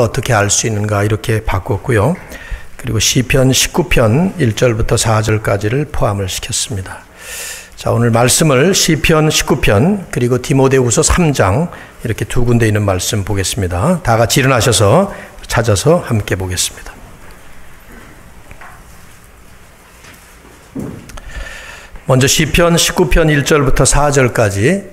어떻게 알 수 있는가 이렇게 바꿨고요. 그리고 시편 19편 1절부터 4절까지를 포함을 시켰습니다. 자, 오늘 말씀을 시편 19편 그리고 디모데후서 3장 이렇게 두 군데 있는 말씀 보겠습니다. 다 같이 일어나셔서 찾아서 함께 보겠습니다. 먼저 시편 19편 1절부터 4절까지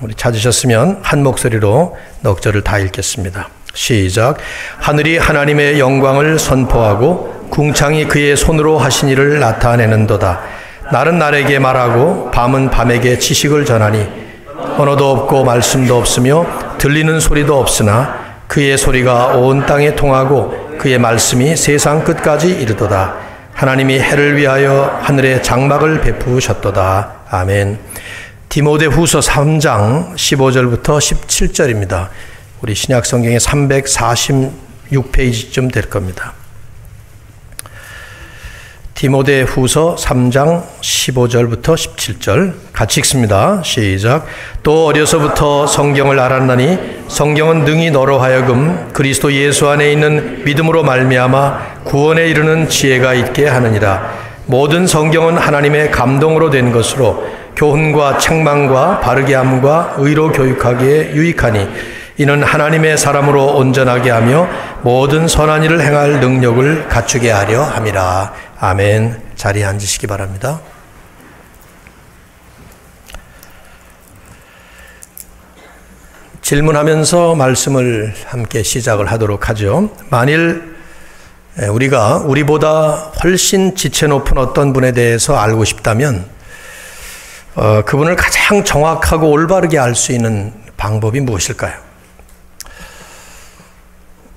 우리 찾으셨으면 한 목소리로 넉 절을 다 읽겠습니다. 시작. 하늘이 하나님의 영광을 선포하고 궁창이 그의 손으로 하신 일을 나타내는도다. 날은 날에게 말하고 밤은 밤에게 지식을 전하니 언어도 없고 말씀도 없으며 들리는 소리도 없으나 그의 소리가 온 땅에 통하고 그의 말씀이 세상 끝까지 이르도다. 하나님이 해를 위하여 하늘에 장막을 베푸셨도다. 아멘. 디모데후서 3장 15절부터 17절입니다. 우리 신약 성경의 346페이지쯤 될 겁니다. 디모데후서 3장 15절부터 17절 같이 읽습니다. 시작. 또 어려서부터 성경을 알았나니 성경은 능히 너로 하여금 그리스도 예수 안에 있는 믿음으로 말미암아 구원에 이르는 지혜가 있게 하느니라. 모든 성경은 하나님의 감동으로 된 것으로 교훈과 책망과 바르게 함과 의로 교육하기에 유익하니 이는 하나님의 사람으로 온전하게 하며 모든 선한 일을 행할 능력을 갖추게 하려 함이라. 아멘. 자리에 앉으시기 바랍니다. 질문하면서 말씀을 함께 시작을 하도록 하죠. 만일 우리가 우리보다 훨씬 지체 높은 어떤 분에 대해서 알고 싶다면 그분을 가장 정확하고 올바르게 알 수 있는 방법이 무엇일까요?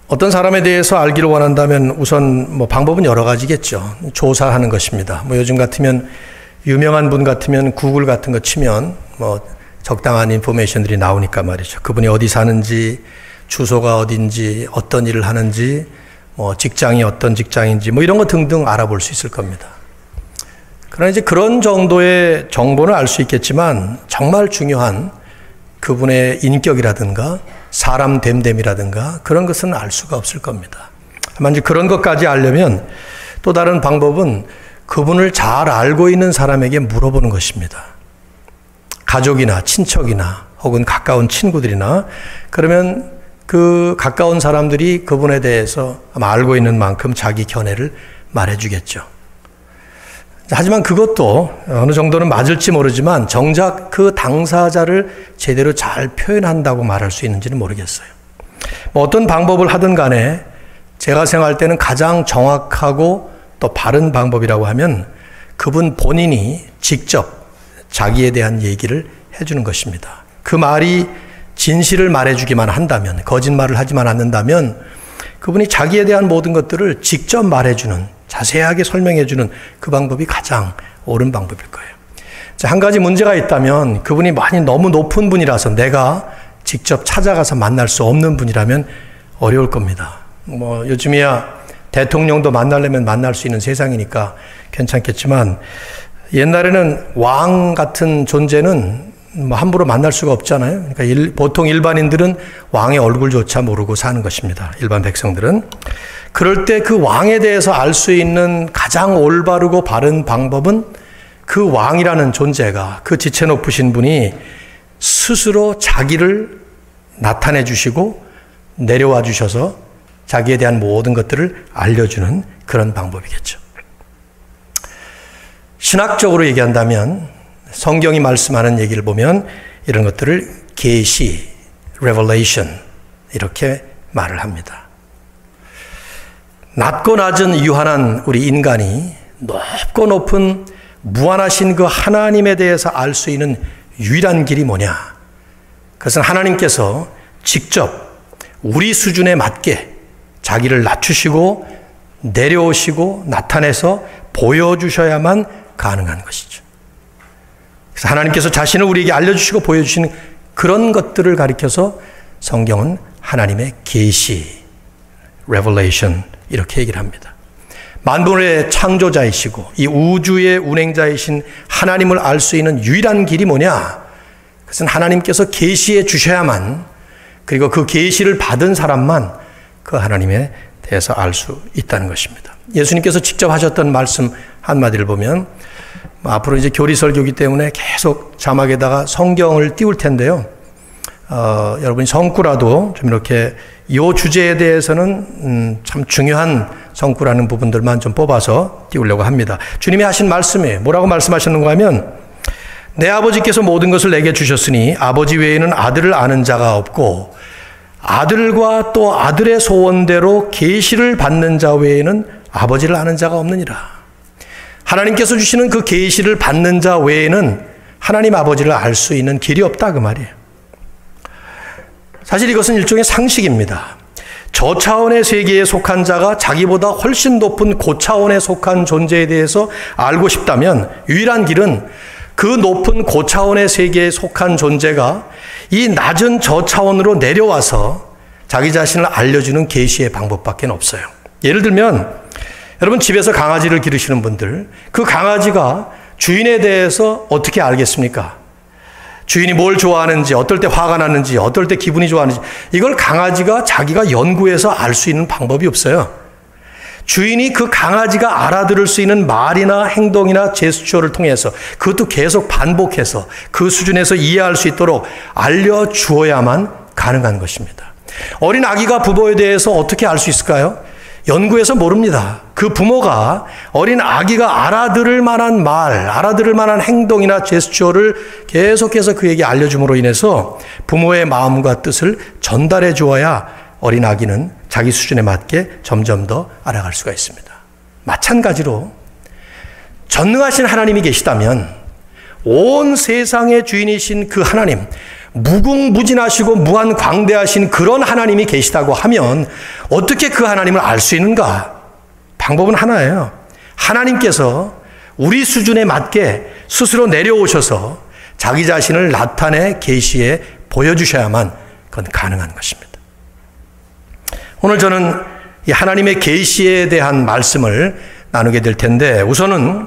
어떤 사람에 대해서 알기를 원한다면 우선 방법은 여러 가지겠죠. 조사하는 것입니다. 요즘 같으면 유명한 분 같으면 구글 같은 거 치면 적당한 인포메이션들이 나오니까 말이죠. 그분이 어디 사는지, 주소가 어딘지, 어떤 일을 하는지, 직장이 어떤 직장인지 이런 거 등등 알아볼 수 있을 겁니다. 그러나 이제 그런 정도의 정보는 알 수 있겠지만 정말 중요한 그분의 인격이라든가 사람 됨됨이라든가 그런 것은 알 수가 없을 겁니다. 다만 이제 그런 것까지 알려면 또 다른 방법은 그분을 잘 알고 있는 사람에게 물어보는 것입니다. 가족이나 친척이나 혹은 가까운 친구들이나 그러면 그 가까운 사람들이 그분에 대해서 아마 알고 있는 만큼 자기 견해를 말해주겠죠. 하지만 그것도 어느 정도는 맞을지 모르지만 정작 그 당사자를 제대로 잘 표현한다고 말할 수 있는지는 모르겠어요. 어떤 방법을 하든 간에 제가 생각할 때는 가장 정확하고 또 바른 방법이라고 하면 그분 본인이 직접 자기에 대한 얘기를 해주는 것입니다. 그 말이 진실을 말해주기만 한다면, 거짓말을 하지만 않는다면 그분이 자기에 대한 모든 것들을 직접 말해주는, 자세하게 설명해주는 그 방법이 가장 옳은 방법일 거예요. 한 가지 문제가 있다면 그분이 많이 너무 높은 분이라서 내가 직접 찾아가서 만날 수 없는 분이라면 어려울 겁니다. 요즘이야 대통령도 만나려면 만날 수 있는 세상이니까 괜찮겠지만 옛날에는 왕 같은 존재는 함부로 만날 수가 없잖아요. 그러니까 보통 일반인들은 왕의 얼굴조차 모르고 사는 것입니다. 일반 백성들은. 그럴 때 그 왕에 대해서 알 수 있는 가장 올바르고 바른 방법은 그 왕이라는 존재가, 그 지체 높으신 분이 스스로 자기를 나타내 주시고 내려와 주셔서 자기에 대한 모든 것들을 알려주는 그런 방법이겠죠. 신학적으로 얘기한다면 성경이 말씀하는 얘기를 보면 이런 것들을 계시, revelation 이렇게 말을 합니다. 낮고 낮은 유한한 우리 인간이 높고 높은 무한하신 그 하나님에 대해서 알 수 있는 유일한 길이 뭐냐? 그것은 하나님께서 직접 우리 수준에 맞게 자기를 낮추시고 내려오시고 나타내서 보여주셔야만 가능한 것이죠. 그래서 하나님께서 자신을 우리에게 알려주시고 보여주시는 그런 것들을 가리켜서 성경은 하나님의 계시, revelation 이렇게 얘기를 합니다. 만물의 창조자이시고 이 우주의 운행자이신 하나님을 알 수 있는 유일한 길이 뭐냐? 그것은 하나님께서 계시해 주셔야만 그리고 그 계시를 받은 사람만 그 하나님에 대해서 알 수 있다는 것입니다. 예수님께서 직접 하셨던 말씀 한마디를 보면, 앞으로 이제 교리설교기 때문에 계속 자막에다가 성경을 띄울 텐데요. 여러분이 성구라도 좀 이렇게 이 주제에 대해서는 참 중요한 성구라는 부분들만 좀 뽑아서 띄우려고 합니다. 주님이 하신 말씀이에요. 뭐라고 말씀하셨는가 하면, 내 아버지께서 모든 것을 내게 주셨으니 아버지 외에는 아들을 아는 자가 없고 아들과 또 아들의 소원대로 계시를 받는 자 외에는 아버지를 아는 자가 없느니라. 하나님께서 주시는 그 계시를 받는 자 외에는 하나님 아버지를 알 수 있는 길이 없다 그 말이에요. 사실 이것은 일종의 상식입니다. 저차원의 세계에 속한 자가 자기보다 훨씬 높은 고차원에 속한 존재에 대해서 알고 싶다면 유일한 길은 그 높은 고차원의 세계에 속한 존재가 이 낮은 저차원으로 내려와서 자기 자신을 알려주는 계시의 방법밖에 없어요. 예를 들면 여러분 집에서 강아지를 기르시는 분들, 그 강아지가 주인에 대해서 어떻게 알겠습니까? 주인이 뭘 좋아하는지, 어떨 때 화가 나는지, 어떨 때 기분이 좋아하는지, 이걸 강아지가 자기가 연구해서 알 수 있는 방법이 없어요. 주인이 그 강아지가 알아들을 수 있는 말이나 행동이나 제스처를 통해서, 그것도 계속 반복해서 그 수준에서 이해할 수 있도록 알려주어야만 가능한 것입니다. 어린 아기가 부모에 대해서 어떻게 알 수 있을까요? 연구해서 모릅니다. 그 부모가 어린 아기가 알아들을 만한 말, 알아들을 만한 행동이나 제스처를 계속해서 그에게 알려줌으로 인해서 부모의 마음과 뜻을 전달해 주어야 어린 아기는 자기 수준에 맞게 점점 더 알아갈 수가 있습니다. 마찬가지로 전능하신 하나님이 계시다면 온 세상의 주인이신 그 하나님, 무궁무진하시고 무한 광대하신 그런 하나님이 계시다고 하면 어떻게 그 하나님을 알 수 있는가? 방법은 하나예요. 하나님께서 우리 수준에 맞게 스스로 내려오셔서 자기 자신을 나타내 계시에 보여주셔야만 그건 가능한 것입니다. 오늘 저는 이 하나님의 계시에 대한 말씀을 나누게 될 텐데, 우선은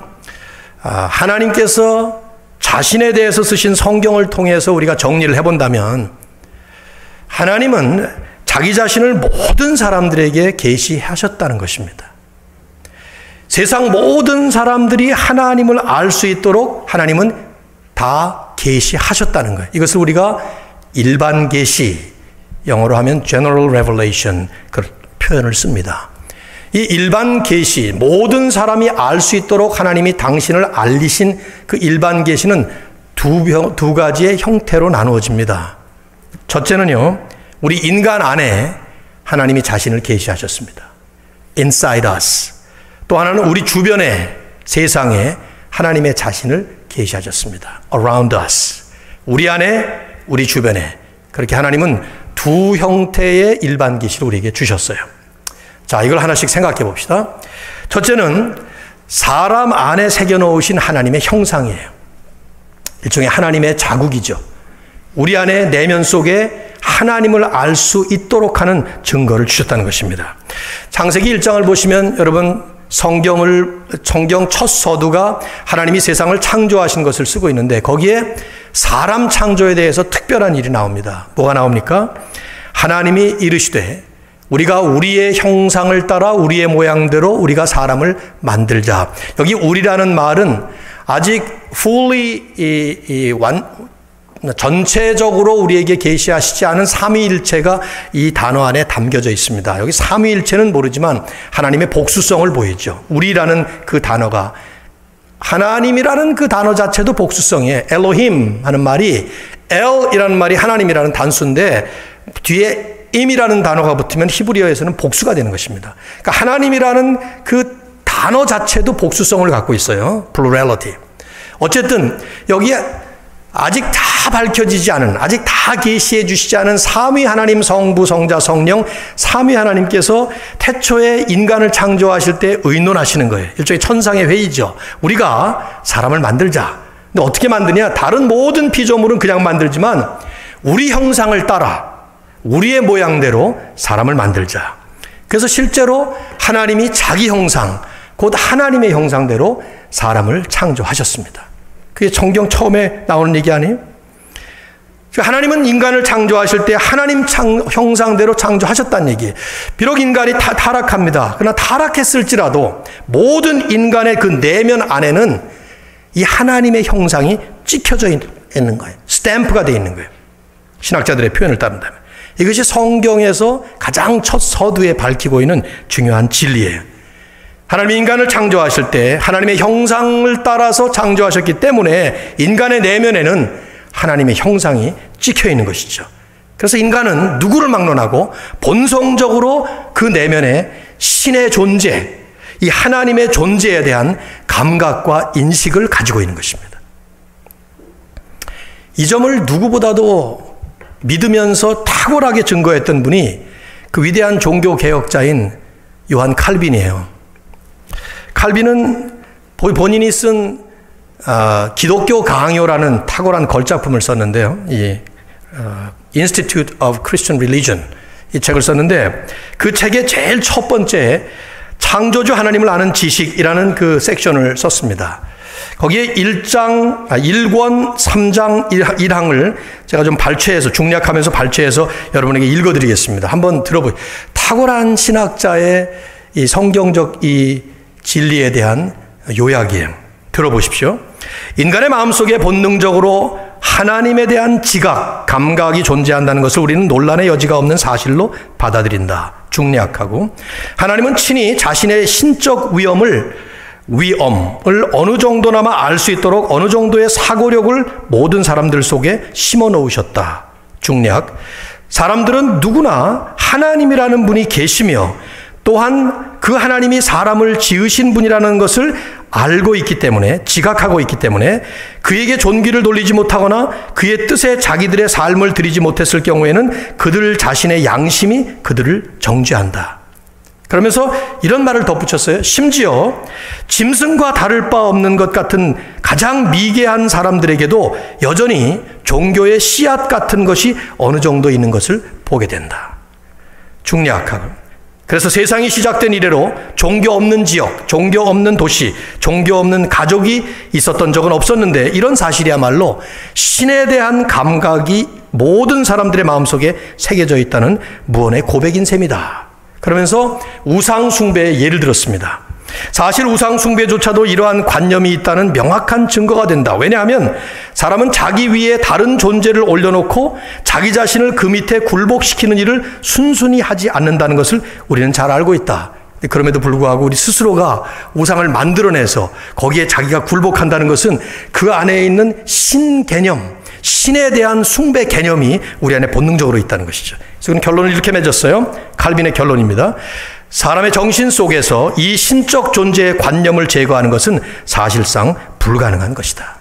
하나님께서 자신에 대해서 쓰신 성경을 통해서 우리가 정리를 해본다면, 하나님은 자기 자신을 모든 사람들에게 계시하셨다는 것입니다. 세상 모든 사람들이 하나님을 알 수 있도록 하나님은 다 계시하셨다는 거예요. 이것을 우리가 일반 계시, 영어로 하면 general revelation 그 표현을 씁니다. 이 일반 계시, 모든 사람이 알 수 있도록 하나님이 당신을 알리신 그 일반 계시는 두 가지의 형태로 나누어집니다. 첫째는요, 우리 인간 안에 하나님이 자신을 계시하셨습니다. Inside us. 또 하나는 우리 주변의 세상에 하나님의 자신을 계시하셨습니다. Around us. 우리 안에, 우리 주변에. 그렇게 하나님은 두 형태의 일반 계시를 우리에게 주셨어요. 자, 이걸 하나씩 생각해 봅시다. 첫째는 사람 안에 새겨놓으신 하나님의 형상이에요. 일종의 하나님의 자국이죠. 우리 안에 내면 속에 하나님을 알 수 있도록 하는 증거를 주셨다는 것입니다. 창세기 1장을 보시면 여러분 성경 첫 서두가 하나님이 세상을 창조하신 것을 쓰고 있는데, 거기에 사람 창조에 대해서 특별한 일이 나옵니다. 뭐가 나옵니까? 하나님이 이르시되 우리가 우리의 형상을 따라 우리의 모양대로 우리가 사람을 만들자. 여기 우리라는 말은 아직 fully 전체적으로 우리에게 계시하시지 않은 삼위일체가 이 단어 안에 담겨져 있습니다. 여기 삼위일체는 모르지만 하나님의 복수성을 보이죠. 우리라는 그 단어가, 하나님이라는 그 단어 자체도 복수성이에요. 엘로힘 하는 말이, 엘이라는 말이 하나님이라는 단수인데 뒤에 임이라는 단어가 붙으면 히브리어에서는 복수가 되는 것입니다. 그러니까 하나님이라는 그 단어 자체도 복수성을 갖고 있어요. plurality. 어쨌든 여기에 아직 다 밝혀지지 않은, 아직 다 계시해 주시지 않은 삼위 하나님, 성부, 성자, 성령, 삼위 하나님께서 태초에 인간을 창조하실 때 의논하시는 거예요. 일종의 천상의 회의죠. 우리가 사람을 만들자. 근데 어떻게 만드냐? 다른 모든 피조물은 그냥 만들지만 우리 형상을 따라 우리의 모양대로 사람을 만들자. 그래서 실제로 하나님이 자기 형상, 곧 하나님의 형상대로 사람을 창조하셨습니다. 그게 성경 처음에 나오는 얘기 아니에요? 하나님은 인간을 창조하실 때 하나님 형상대로 창조하셨다는 얘기예요. 비록 인간이 타락합니다. 그러나 타락했을지라도 모든 인간의 그 내면 안에는 이 하나님의 형상이 찍혀져 있는 거예요. 스탬프가 되어 있는 거예요. 신학자들의 표현을 따른다면. 이것이 성경에서 가장 첫 서두에 밝히고 있는 중요한 진리예요. 하나님이 인간을 창조하실 때 하나님의 형상을 따라서 창조하셨기 때문에 인간의 내면에는 하나님의 형상이 찍혀 있는 것이죠. 그래서 인간은 누구를 막론하고 본성적으로 그 내면에 신의 존재, 이 하나님의 존재에 대한 감각과 인식을 가지고 있는 것입니다. 이 점을 누구보다도 믿으면서 탁월하게 증거했던 분이 그 위대한 종교 개혁자인 요한 칼빈이에요. 칼빈은 본인이 쓴 기독교 강요라는 탁월한 걸작품을 썼는데요. 이 Institute of Christian Religion 이 책을 썼는데 그 책의 제일 첫 번째 창조주 하나님을 아는 지식이라는 그 섹션을 썼습니다. 거기에 1권 3장 1항을 제가 좀 발췌해서 중략하면서 발췌해서 여러분에게 읽어드리겠습니다. 한번 들어보세요. 탁월한 신학자의 이 성경적 이 진리에 대한 요약이에요. 들어보십시오. 인간의 마음속에 본능적으로 하나님에 대한 지각, 감각이 존재한다는 것을 우리는 논란의 여지가 없는 사실로 받아들인다. 중략하고 하나님은 친히 자신의 신적 위엄을 어느 정도나마 알 수 있도록 어느 정도의 사고력을 모든 사람들 속에 심어 놓으셨다. 중략. 사람들은 누구나 하나님이라는 분이 계시며 또한 그 하나님이 사람을 지으신 분이라는 것을 알고 있기 때문에, 지각하고 있기 때문에 그에게 존귀를 돌리지 못하거나 그의 뜻에 자기들의 삶을 드리지 못했을 경우에는 그들 자신의 양심이 그들을 정죄한다. 그러면서 이런 말을 덧붙였어요. 심지어 짐승과 다를 바 없는 것 같은 가장 미개한 사람들에게도 여전히 종교의 씨앗 같은 것이 어느 정도 있는 것을 보게 된다. 중략하고. 그래서 세상이 시작된 이래로 종교 없는 지역, 종교 없는 도시, 종교 없는 가족이 있었던 적은 없었는데 이런 사실이야말로 신에 대한 감각이 모든 사람들의 마음속에 새겨져 있다는 무언의 고백인 셈이다. 그러면서 우상 숭배의 예를 들었습니다. 사실 우상 숭배조차도 이러한 관념이 있다는 명확한 증거가 된다. 왜냐하면 사람은 자기 위에 다른 존재를 올려놓고 자기 자신을 그 밑에 굴복시키는 일을 순순히 하지 않는다는 것을 우리는 잘 알고 있다. 그럼에도 불구하고 우리 스스로가 우상을 만들어내서 거기에 자기가 굴복한다는 것은 그 안에 있는 신 개념, 신에 대한 숭배 개념이 우리 안에 본능적으로 있다는 것이죠. 그래서 결론을 이렇게 맺었어요. 칼빈의 결론입니다. 사람의 정신 속에서 이 신적 존재의 관념을 제거하는 것은 사실상 불가능한 것이다.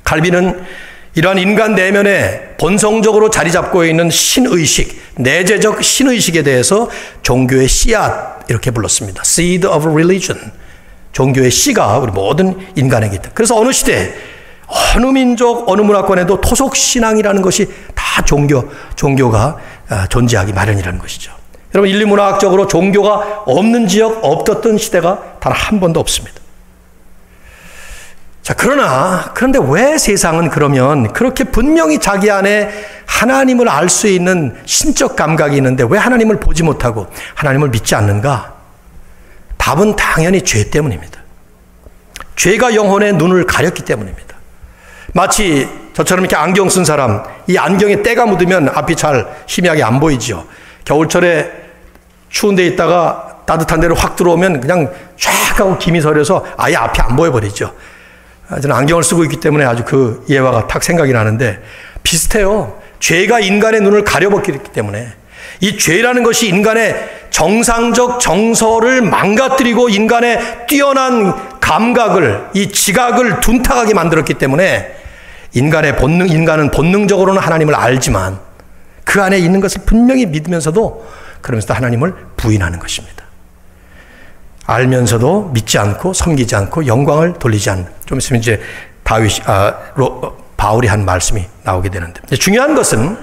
칼빈은 이러한 인간 내면에 본성적으로 자리 잡고 있는 신의식, 내재적 신의식에 대해서 종교의 씨앗 이렇게 불렀습니다. Seed of religion. 종교의 씨가 우리 모든 인간에게 있다. 그래서 어느 시대, 어느 민족, 어느 문화권에도 토속신앙이라는 것이 다 종교가 존재하기 마련이라는 것이죠. 여러분 인류문화학적으로 종교가 없는 지역, 없었던 시대가 단 한 번도 없습니다. 자, 그런데 왜 세상은 그러면 그렇게 분명히 자기 안에 하나님을 알 수 있는 신적 감각이 있는데 왜 하나님을 보지 못하고 하나님을 믿지 않는가? 답은 당연히 죄 때문입니다. 죄가 영혼의 눈을 가렸기 때문입니다. 마치 저처럼 이렇게 안경 쓴 사람, 이 안경에 때가 묻으면 앞이 잘 희미하게 안 보이죠. 겨울철에 추운 데 있다가 따뜻한 데로 확 들어오면 그냥 쫙 하고 김이 서려서 아예 앞이 안 보여버리죠. 저는 안경을 쓰고 있기 때문에 아주 그 예화가 탁 생각이 나는데 비슷해요. 죄가 인간의 눈을 가려버렸기 때문에 이 죄라는 것이 인간의 정상적 정서를 망가뜨리고 인간의 뛰어난 감각을, 이 지각을 둔탁하게 만들었기 때문에 인간은 본능적으로는 하나님을 알지만 그 안에 있는 것을 분명히 믿으면서도 그러면서 하나님을 부인하는 것입니다. 알면서도 믿지 않고 섬기지 않고 영광을 돌리지 않는. 좀 있으면 이제 바울이 한 말씀이 나오게 되는데 중요한 것은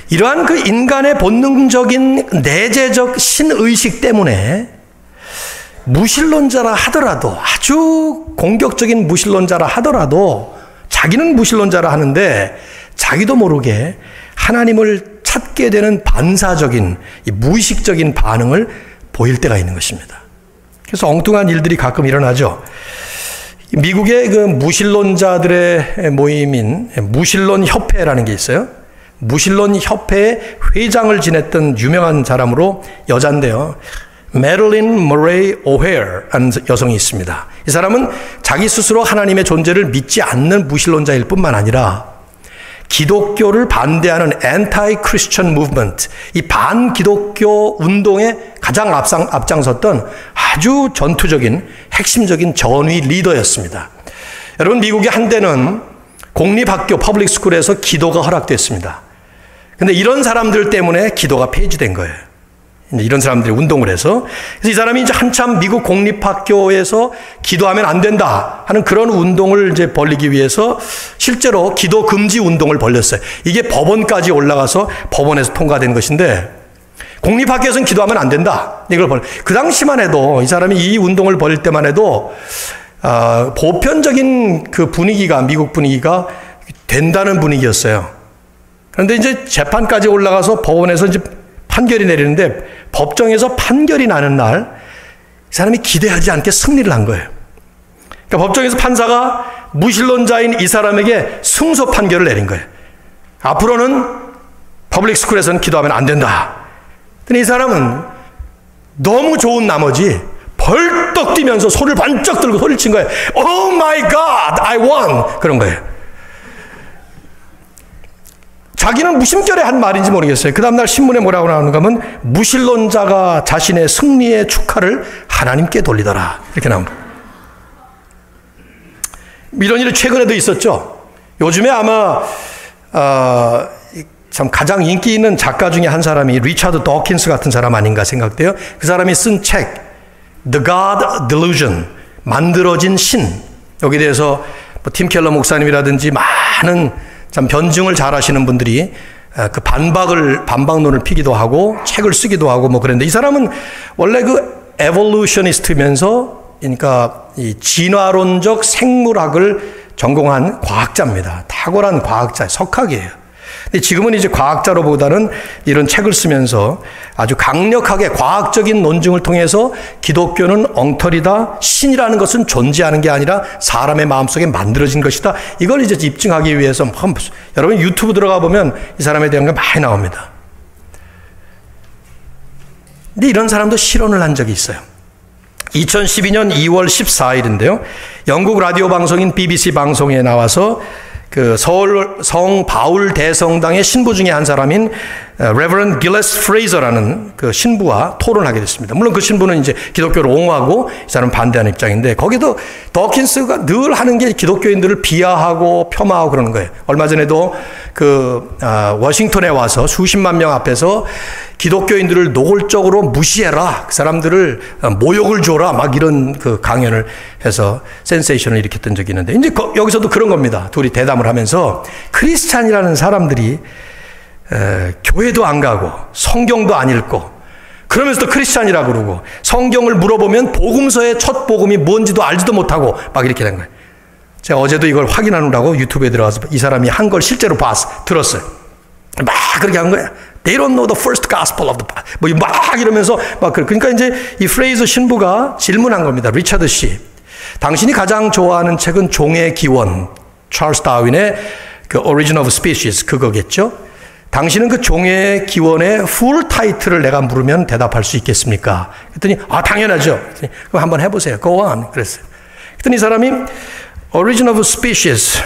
이러한 그 인간의 본능적인 내재적 신의식 때문에 무신론자라 하더라도 아주 공격적인 무신론자라 하더라도 자기는 무신론자라 하는데 자기도 모르게 하나님을 찾게 되는 반사적인, 무의식적인 반응을 보일 때가 있는 것입니다. 그래서 엉뚱한 일들이 가끔 일어나죠. 미국의 그 무신론자들의 모임인 무신론 협회라는 게 있어요. 무신론 협회의 회장을 지냈던 유명한 사람으로 여자인데요. 메릴린 머레이 오헤어라는 여성이 있습니다. 이 사람은 자기 스스로 하나님의 존재를 믿지 않는 무신론자일 뿐만 아니라 기독교를 반대하는 anti Christian movement, 이 반기독교 운동에 가장 앞장섰던 아주 전투적인 핵심적인 전위 리더였습니다. 여러분, 미국의 한때는 공립학교 퍼블릭 스쿨에서 기도가 허락됐습니다. 근데 이런 사람들 때문에 기도가 폐지된 거예요. 이런 사람들이 운동을 해서. 그래서 이 사람이 이제 한참 미국 공립학교에서 기도하면 안 된다 하는 그런 운동을 이제 벌리기 위해서 실제로 기도 금지 운동을 벌렸어요. 이게 법원까지 올라가서 법원에서 통과된 것인데, 공립학교에서는 기도하면 안 된다. 이걸 그 당시만 해도, 이 사람이 이 운동을 벌일 때만 해도 보편적인 그 분위기가, 미국 분위기가 된다는 분위기였어요. 그런데 이제 재판까지 올라가서 법원에서 이제 판결이 내리는데, 법정에서 판결이 나는 날 이 사람이 기대하지 않게 승리를 한 거예요. 그러니까 법정에서 판사가 무신론자인 이 사람에게 승소 판결을 내린 거예요. 앞으로는 퍼블릭 스쿨에서는 기도하면 안 된다. 근데 이 사람은 너무 좋은 나머지 벌떡 뛰면서 손을 반짝 들고 소리를 친 거예요. Oh my God, I won! 그런 거예요. 자기는 무심결에 한 말인지 모르겠어요. 그 다음날 신문에 뭐라고 나오는가 하면, 무신론자가 자신의 승리의 축하를 하나님께 돌리더라, 이렇게 나옵니다. 이런 일이 최근에도 있었죠. 요즘에 아마 참 가장 인기 있는 작가 중에 한 사람이 리차드 도킨스 같은 사람 아닌가 생각돼요. 그 사람이 쓴 책 The God Delusion, 만들어진 신, 여기에 대해서 팀 켈러 목사님이라든지 많은 참 변증을 잘 하시는 분들이 그 반박론을 피기도 하고 책을 쓰기도 하고 뭐 그랬는데, 이 사람은 원래 그 에볼루셔니스트면서, 그러니까 이 진화론적 생물학을 전공한 과학자입니다. 탁월한 과학자, 석학이에요. 근데 지금은 이제 과학자로보다는 이런 책을 쓰면서 아주 강력하게 과학적인 논증을 통해서 기독교는 엉터리다, 신이라는 것은 존재하는 게 아니라 사람의 마음속에 만들어진 것이다, 이걸 이제 입증하기 위해서 여러분 유튜브 들어가 보면 이 사람에 대한 게 많이 나옵니다. 근데 이런 사람도 실언을 한 적이 있어요. 2012년 2월 14일인데요. 영국 라디오 방송인 BBC 방송에 나와서 그 서울 성 바울 대성당의 신부 중에 한 사람인 레버런드 길레스 프레이저라는 그 신부와 토론하게 됐습니다. 물론 그 신부는 이제 기독교를 옹호하고 이 사람은 반대하는 입장인데, 거기도 더킨스가 늘 하는 게 기독교인들을 비하하고 폄하하고 그러는 거예요. 얼마 전에도 그 워싱턴에 와서 수십만 명 앞에서 기독교인들을 노골적으로 무시해라, 그 사람들을 모욕을 줘라, 막 이런 그 강연을 해서 센세이션을 일으켰던 적이 있는데, 이제 여기서도 그런 겁니다. 둘이 대담을 하면서 크리스찬이라는 사람들이 교회도 안 가고 성경도 안 읽고 그러면서도 크리스찬이라고 그러고, 성경을 물어보면 복음서의 첫 복음이 뭔지도 알지도 못하고 막 이렇게 된 거예요. 제가 어제도 이걸 확인하느라고 유튜브에 들어가서 이 사람이 한 걸 실제로 들었어요. 막 그렇게 한 거예요. They don't know the first gospel of the Bible. 막 이러면서 막 그러니까 이제 이 프레이저 신부가 질문한 겁니다. 리차드 씨, 당신이 가장 좋아하는 책은 종의 기원, 찰스 다윈의 그 Origin of Species, 그거겠죠? 당신은 그 종의 기원의 풀 타이틀을 내가 물으면 대답할 수 있겠습니까? 그랬더니 당연하죠. 그럼 한번 해보세요. Go on. 그랬어요. 그랬더니 이 사람이 Origin of Species,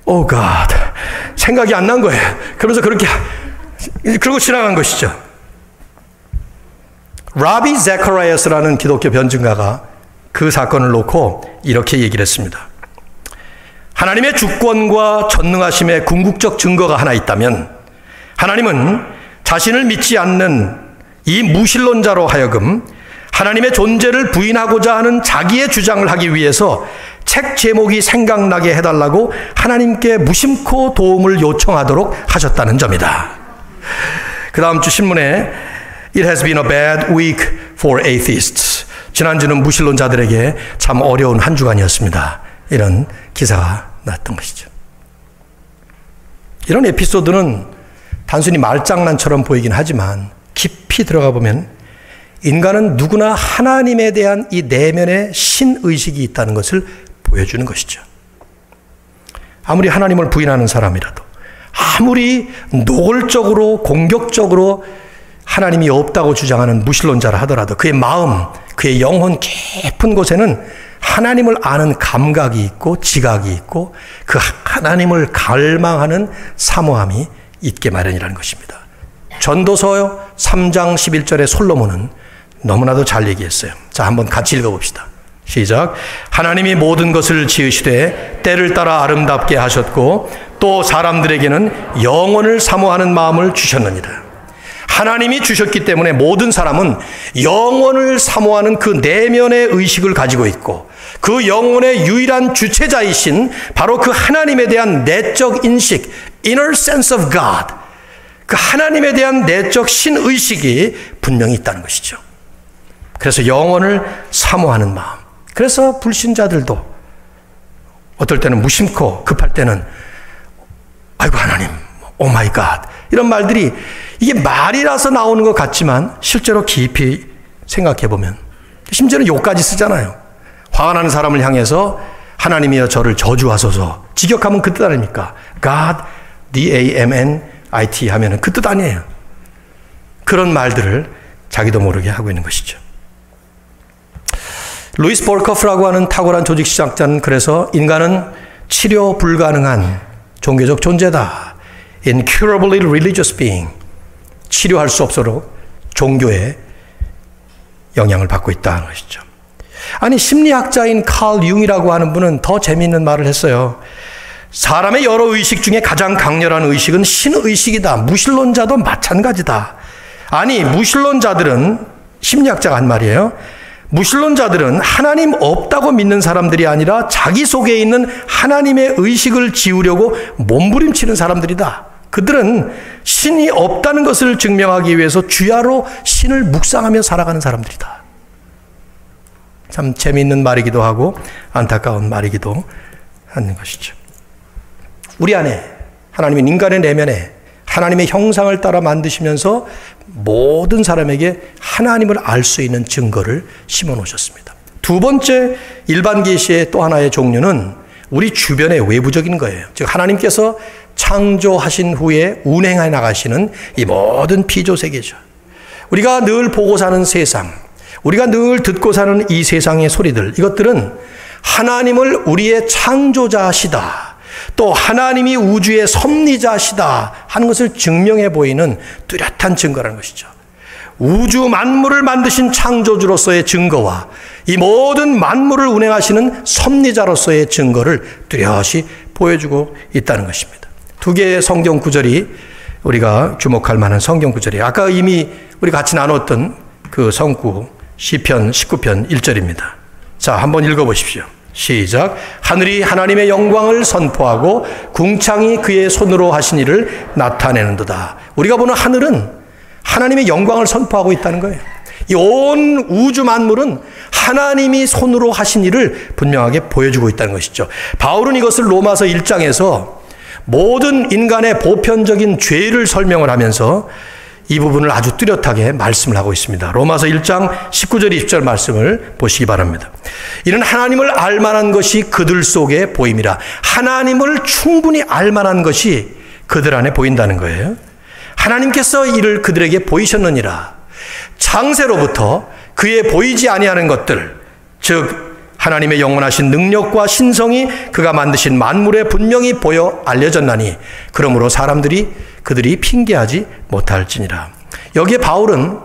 Oh God, 생각이 안 난 거예요. 그러면서 그러고 지나간 것이죠. 라비 제커라이어스라는 기독교 변증가가 그 사건을 놓고 이렇게 얘기를 했습니다. 하나님의 주권과 전능하심의 궁극적 증거가 하나 있다면, 하나님은 자신을 믿지 않는 이 무신론자로 하여금 하나님의 존재를 부인하고자 하는 자기의 주장을 하기 위해서 책 제목이 생각나게 해달라고 하나님께 무심코 도움을 요청하도록 하셨다는 점이다. 그 다음 주 신문에 It has been a bad week for atheists. 지난주는 무신론자들에게 참 어려운 한 주간이었습니다. 이런 기사가 났던 것이죠. 이런 에피소드는 단순히 말장난처럼 보이긴 하지만 깊이 들어가 보면 인간은 누구나 하나님에 대한 이 내면의 신의식이 있다는 것을 보여주는 것이죠. 아무리 하나님을 부인하는 사람이라도, 아무리 노골적으로 공격적으로 하나님이 없다고 주장하는 무신론자라 하더라도 그의 마음, 그의 영혼 깊은 곳에는 하나님을 아는 감각이 있고 지각이 있고 그 하나님을 갈망하는 사모함이 있게 마련이라는 것입니다. 전도서 3장 11절의 솔로몬은 너무나도 잘 얘기했어요. 자, 한번 같이 읽어봅시다. 시작. 하나님이 모든 것을 지으시되 때를 따라 아름답게 하셨고 또 사람들에게는 영원을 사모하는 마음을 주셨느니라. 하나님이 주셨기 때문에 모든 사람은 영원을 사모하는 그 내면의 의식을 가지고 있고 그 영혼의 유일한 주체자이신 바로 그 하나님에 대한 내적 인식, inner sense of God, 그 하나님에 대한 내적 신의식이 분명히 있다는 것이죠. 그래서 영혼을 사모하는 마음. 그래서 불신자들도 어떨 때는 무심코 급할 때는 아이고 하나님, 오 마이 갓 이런 말들이 이게 말이라서 나오는 것 같지만 실제로 깊이 생각해 보면 심지어는 욕까지 쓰잖아요. 화가 나는 사람을 향해서 하나님이여 저를 저주하소서. 직역하면 그 뜻 아닙니까? God, D-A-M-N-I-T 하면은 그 뜻 아니에요. 그런 말들을 자기도 모르게 하고 있는 것이죠. 루이스 볼커프라고 하는 탁월한 조직시장자는 그래서 인간은 치료 불가능한 종교적 존재다. Incurably religious being. 치료할 수 없도록 종교의 영향을 받고 있다는 것이죠. 아니 심리학자인 칼 융이라고 하는 분은 더 재미있는 말을 했어요. 사람의 여러 의식 중에 가장 강렬한 의식은 신의식이다. 무신론자도 마찬가지다. 아니 무신론자들은 심리학자가 한 말이에요. 무신론자들은 하나님 없다고 믿는 사람들이 아니라 자기 속에 있는 하나님의 의식을 지우려고 몸부림치는 사람들이다. 그들은 신이 없다는 것을 증명하기 위해서 주야로 신을 묵상하며 살아가는 사람들이다. 참 재미있는 말이기도 하고 안타까운 말이기도 하는 것이죠. 우리 안에 하나님은 인간의 내면에 하나님의 형상을 따라 만드시면서 모든 사람에게 하나님을 알 수 있는 증거를 심어 놓으셨습니다. 두 번째 일반 계시의 또 하나의 종류는 우리 주변의 외부적인 거예요. 즉 하나님께서 창조하신 후에 운행해 나가시는 이 모든 피조 세계죠. 우리가 늘 보고 사는 세상, 우리가 늘 듣고 사는 이 세상의 소리들, 이것들은 하나님을 우리의 창조자시다, 또 하나님이 우주의 섭리자시다 하는 것을 증명해 보이는 뚜렷한 증거라는 것이죠. 우주 만물을 만드신 창조주로서의 증거와 이 모든 만물을 운행하시는 섭리자로서의 증거를 뚜렷이 보여주고 있다는 것입니다. 두 개의 성경 구절이 우리가 주목할 만한 성경 구절이에요. 아까 이미 우리 같이 나눴던 그 성구 시편 19편 1절입니다. 자, 한번 읽어보십시오. 시작. 하늘이 하나님의 영광을 선포하고 궁창이 그의 손으로 하신 일을 나타내는도다. 우리가 보는 하늘은 하나님의 영광을 선포하고 있다는 거예요. 이 온 우주 만물은 하나님이 손으로 하신 일을 분명하게 보여주고 있다는 것이죠. 바울은 이것을 로마서 1장에서 모든 인간의 보편적인 죄를 설명을 하면서 이 부분을 아주 뚜렷하게 말씀을 하고 있습니다. 로마서 1장 19절 20절 말씀을 보시기 바랍니다. 이는 하나님을 알만한 것이 그들 속에 보임이라. 하나님을 충분히 알만한 것이 그들 안에 보인다는 거예요. 하나님께서 이를 그들에게 보이셨느니라. 창세로부터 그의 보이지 아니하는 것들, 즉 하나님의 영원하신 능력과 신성이 그가 만드신 만물에 분명히 보여 알려졌나니 그러므로 그들이 핑계하지 못할지니라. 여기에 바울은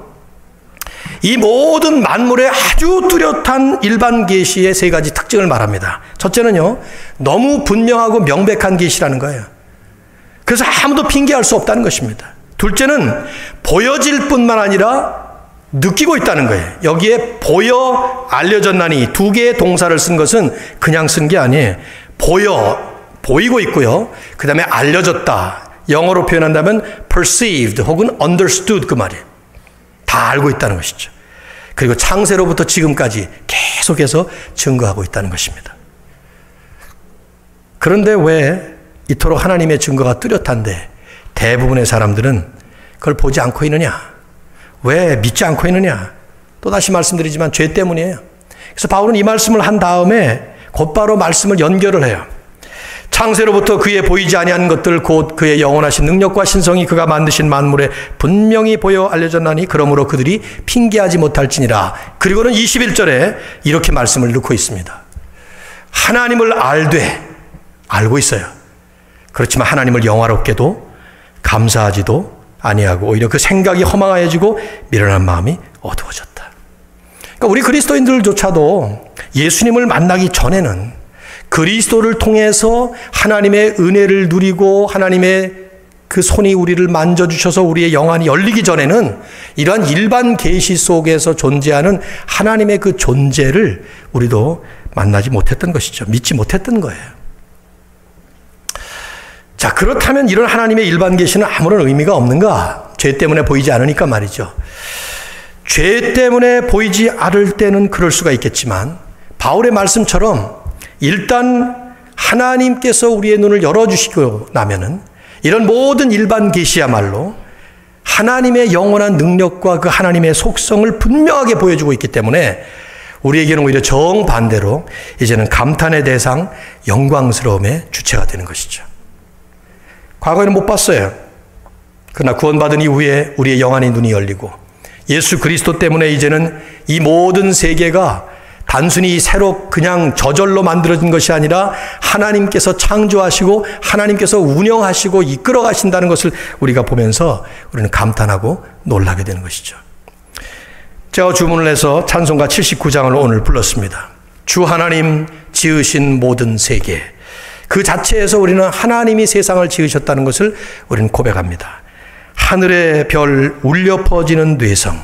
이 모든 만물의 아주 뚜렷한 일반 계시의 세 가지 특징을 말합니다. 첫째는요, 너무 분명하고 명백한 계시라는 거예요. 그래서 아무도 핑계할 수 없다는 것입니다. 둘째는 보여질 뿐만 아니라 느끼고 있다는 거예요. 여기에 보여 알려졌나니 두 개의 동사를 쓴 것은 그냥 쓴 게 아니에요. 보이고 있고요. 그 다음에 알려졌다. 영어로 표현한다면 perceived 혹은 understood 그 말이에요. 다 알고 있다는 것이죠. 그리고 창세로부터 지금까지 계속해서 증거하고 있다는 것입니다. 그런데 왜 이토록 하나님의 증거가 뚜렷한데 대부분의 사람들은 그걸 보지 않고 있느냐? 왜 믿지 않고 있느냐? 또다시 말씀드리지만 죄 때문이에요. 그래서 바울은 이 말씀을 한 다음에 곧바로 말씀을 연결을 해요. 창세로부터 그의 보이지 아니한 것들 곧 그의 영원하신 능력과 신성이 그가 만드신 만물에 분명히 보여 알려졌나니 그러므로 그들이 핑계하지 못할지니라. 그리고는 21절에 이렇게 말씀을 넣고 있습니다. 하나님을 알고 있어요. 그렇지만 하나님을 영화롭게도 감사하지도 아니하고 오히려 그 생각이 허망하여지고 미련한 마음이 어두워졌다. 그러니까 우리 그리스도인들조차도 예수님을 만나기 전에는 그리스도를 통해서 하나님의 은혜를 누리고 하나님의 그 손이 우리를 만져주셔서 우리의 영안이 열리기 전에는 이러한 일반 계시 속에서 존재하는 하나님의 그 존재를 우리도 만나지 못했던 것이죠. 믿지 못했던 거예요. 자, 그렇다면 이런 하나님의 일반 계시는 아무런 의미가 없는가? 죄 때문에 보이지 않으니까 말이죠. 죄 때문에 보이지 않을 때는 그럴 수가 있겠지만 바울의 말씀처럼 일단 하나님께서 우리의 눈을 열어주시고 나면은 이런 모든 일반 계시야말로 하나님의 영원한 능력과 그 하나님의 속성을 분명하게 보여주고 있기 때문에 우리에게는 오히려 정반대로 이제는 감탄의 대상, 영광스러움의 주체가 되는 것이죠. 과거에는 못 봤어요. 그러나 구원받은 이후에 우리의 영안의 눈이 열리고 예수 그리스도 때문에 이제는 이 모든 세계가 단순히 새로 그냥 저절로 만들어진 것이 아니라 하나님께서 창조하시고 하나님께서 운영하시고 이끌어 가신다는 것을 우리가 보면서 우리는 감탄하고 놀라게 되는 것이죠. 제가 주문을 해서 찬송가 79장을 오늘 불렀습니다. 주 하나님 지으신 모든 세계. 그 자체에서 우리는 하나님이 세상을 지으셨다는 것을 우리는 고백합니다. 하늘의 별 울려 퍼지는 뇌성,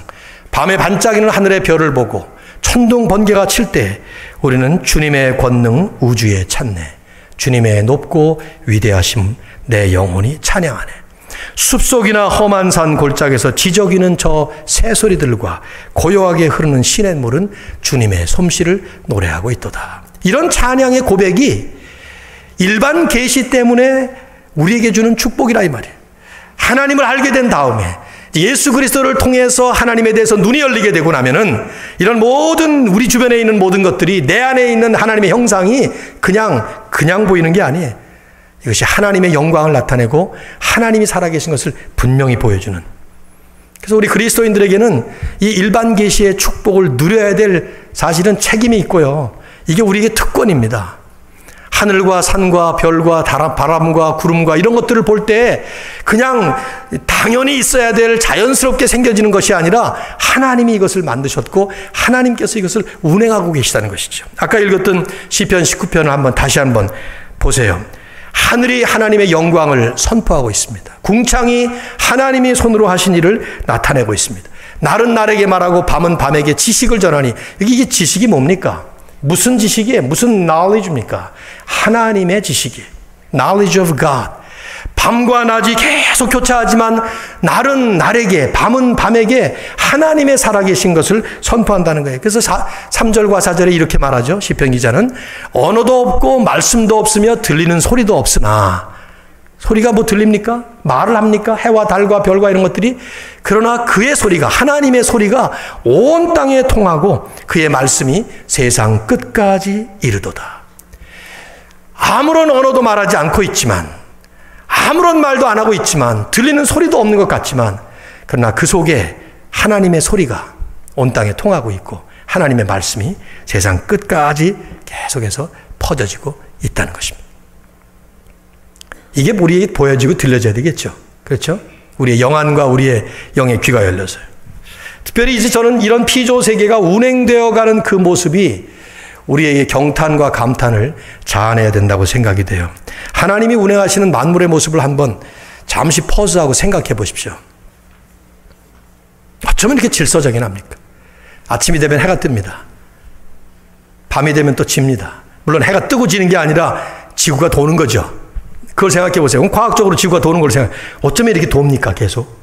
밤에 반짝이는 하늘의 별을 보고 천둥 번개가 칠 때 우리는 주님의 권능 우주에 찾네. 주님의 높고 위대하심 내 영혼이 찬양하네. 숲속이나 험한 산 골짜기에서 지저귀는 저 새소리들과 고요하게 흐르는 시냇물은 주님의 솜씨를 노래하고 있도다. 이런 찬양의 고백이 일반 계시 때문에 우리에게 주는 축복이라 이 말이에요. 하나님을 알게 된 다음에 예수 그리스도를 통해서 하나님에 대해서 눈이 열리게 되고 나면은 이런 모든 우리 주변에 있는 모든 것들이 내 안에 있는 하나님의 형상이 그냥 보이는 게 아니에요. 이것이 하나님의 영광을 나타내고 하나님이 살아계신 것을 분명히 보여주는. 그래서 우리 그리스도인들에게는 이 일반 계시의 축복을 누려야 될 사실은 책임이 있고요. 이게 우리에게 특권입니다. 하늘과 산과 별과 바람과 구름과 이런 것들을 볼 때 그냥 당연히 있어야 될 자연스럽게 생겨지는 것이 아니라 하나님이 이것을 만드셨고 하나님께서 이것을 운행하고 계시다는 것이죠. 아까 읽었던 시편 19편을 다시 한번 보세요. 하늘이 하나님의 영광을 선포하고 있습니다. 궁창이 하나님이 손으로 하신 일을 나타내고 있습니다. 날은 날에게 말하고 밤은 밤에게 지식을 전하니 이게 지식이 뭡니까? 무슨 지식이에요? 무슨 knowledge입니까? 하나님의 지식이에요. Knowledge of God. 밤과 낮이 계속 교차하지만 날은 날에게, 밤은 밤에게 하나님의 살아계신 것을 선포한다는 거예요. 그래서 3절과 4절에 이렇게 말하죠. 시편 기자는 언어도 없고 말씀도 없으며 들리는 소리도 없으나 소리가 뭐 들립니까? 말을 합니까? 해와 달과 별과 이런 것들이. 그러나 그의 소리가, 하나님의 소리가 온 땅에 통하고 그의 말씀이 세상 끝까지 이르도다. 아무런 언어도 말하지 않고 있지만, 아무런 말도 안 하고 있지만, 들리는 소리도 없는 것 같지만, 그러나 그 속에 하나님의 소리가 온 땅에 통하고 있고 하나님의 말씀이 세상 끝까지 계속해서 퍼져지고 있다는 것입니다. 이게 우리에게 보여지고 들려져야 되겠죠. 그렇죠? 우리의 영안과 우리의 영의 귀가 열려서요. 특별히 이제 저는 이런 피조 세계가 운행되어 가는 그 모습이 우리에게 경탄과 감탄을 자아내야 된다고 생각이 돼요. 하나님이 운행하시는 만물의 모습을 한번 잠시 퍼즈하고 생각해 보십시오. 어쩌면 이렇게 질서정이 납니까? 아침이 되면 해가 뜹니다. 밤이 되면 또 집니다. 물론 해가 뜨고 지는 게 아니라 지구가 도는 거죠. 그걸 생각해 보세요. 그럼 과학적으로 지구가 도는 걸 어쩌면 이렇게 돕니까, 계속?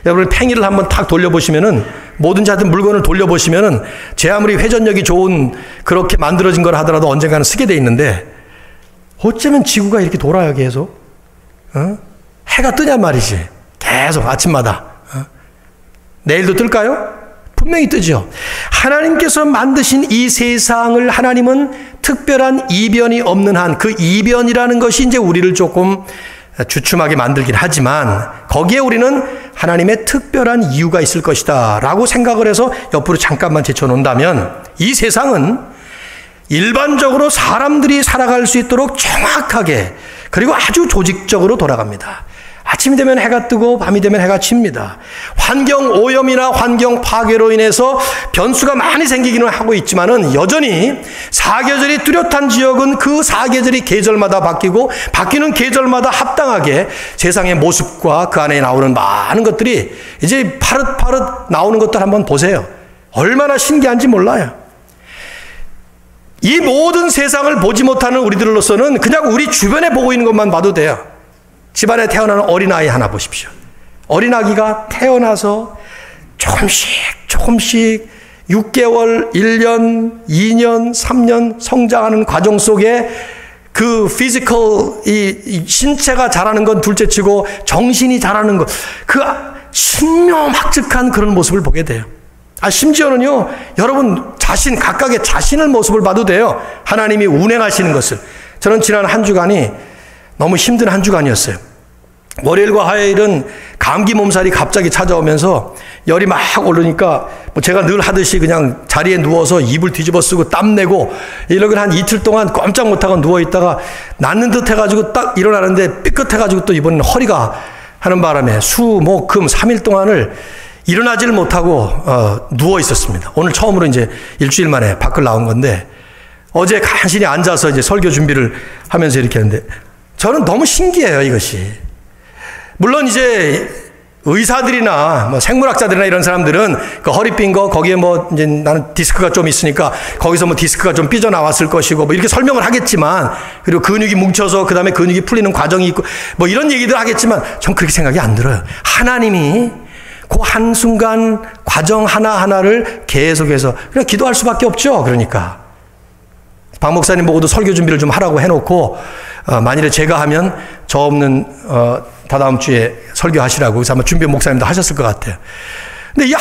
여러분, 팽이를 한번 탁 돌려보시면은, 뭐든지 하여튼 물건을 돌려보시면은, 제 아무리 회전력이 좋은, 그렇게 만들어진 걸 하더라도 언젠가는 쓰게 돼 있는데, 어쩌면 지구가 이렇게 돌아요, 계속? 해가 뜨냔 말이지. 계속 아침마다. 내일도 뜰까요? 분명히 뜨죠. 하나님께서 만드신 이 세상을 하나님은 특별한 이변이 없는 한, 그 이변이라는 것이 이제 우리를 조금 주춤하게 만들긴 하지만 거기에 우리는 하나님의 특별한 이유가 있을 것이다 라고 생각을 해서 옆으로 잠깐만 제쳐놓는다면 이 세상은 일반적으로 사람들이 살아갈 수 있도록 정확하게 그리고 아주 조직적으로 돌아갑니다. 아침이 되면 해가 뜨고 밤이 되면 해가 칩니다. 환경 오염이나 환경 파괴로 인해서 변수가 많이 생기기는 하고 있지만은 여전히 사계절이 뚜렷한 지역은 그 사계절이 계절마다 바뀌고 바뀌는 계절마다 합당하게 세상의 모습과 그 안에 나오는 많은 것들이 이제 파릇파릇 나오는 것들 한번 보세요. 얼마나 신기한지 몰라요. 이 모든 세상을 보지 못하는 우리들로서는 그냥 우리 주변에 보고 있는 것만 봐도 돼요. 집안에 태어나는 어린아이 하나 보십시오. 어린아기가 태어나서 조금씩 6개월, 1년, 2년, 3년 성장하는 과정 속에 그 피지컬, 이 신체가 자라는 건 둘째치고 정신이 자라는 것, 그 신묘막측한 그런 모습을 보게 돼요. 심지어는요, 여러분 각각의 자신의 모습을 봐도 돼요. 하나님이 운행하시는 것을. 저는 지난 한 주간이 너무 힘든 한 주간이었어요. 월요일과 화요일은 감기 몸살이 갑자기 찾아오면서 열이 막 오르니까 제가 늘 하듯이 그냥 자리에 누워서 이불 뒤집어 쓰고 땀 내고 이러고 한 이틀 동안 꼼짝 못하고 누워있다가 낫는 듯 해가지고 딱 일어나는데 삐끗해가지고 또 이번엔 허리가 하는 바람에 수, 목, 금 3일 동안을 일어나질 못하고 누워 있었습니다. 오늘 처음으로 이제 일주일 만에 밖을 나온 건데 어제 간신히 앉아서 이제 설교 준비를 하면서 이렇게 했는데 저는 너무 신기해요, 이것이. 물론 이제 의사들이나 뭐 생물학자들이나 이런 사람들은 그 허리 삔 거 거기에 뭐 이제 나는 디스크가 좀 있으니까 거기서 뭐 디스크가 좀 삐져나왔을 것이고 뭐 이렇게 설명을 하겠지만 그리고 근육이 뭉쳐서 그 다음에 근육이 풀리는 과정이 있고 뭐 이런 얘기들 하겠지만 전 그렇게 생각이 안 들어요. 하나님이 그 한순간 과정 하나하나를 계속해서 그냥 기도할 수밖에 없죠. 그러니까 박 목사님 보고도 설교 준비를 좀 하라고 해놓고 만일에 제가 하면 저 없는 다다음 주에 설교하시라고 그래서 아마 준비 목사님도 하셨을 것 같아요. 근데 이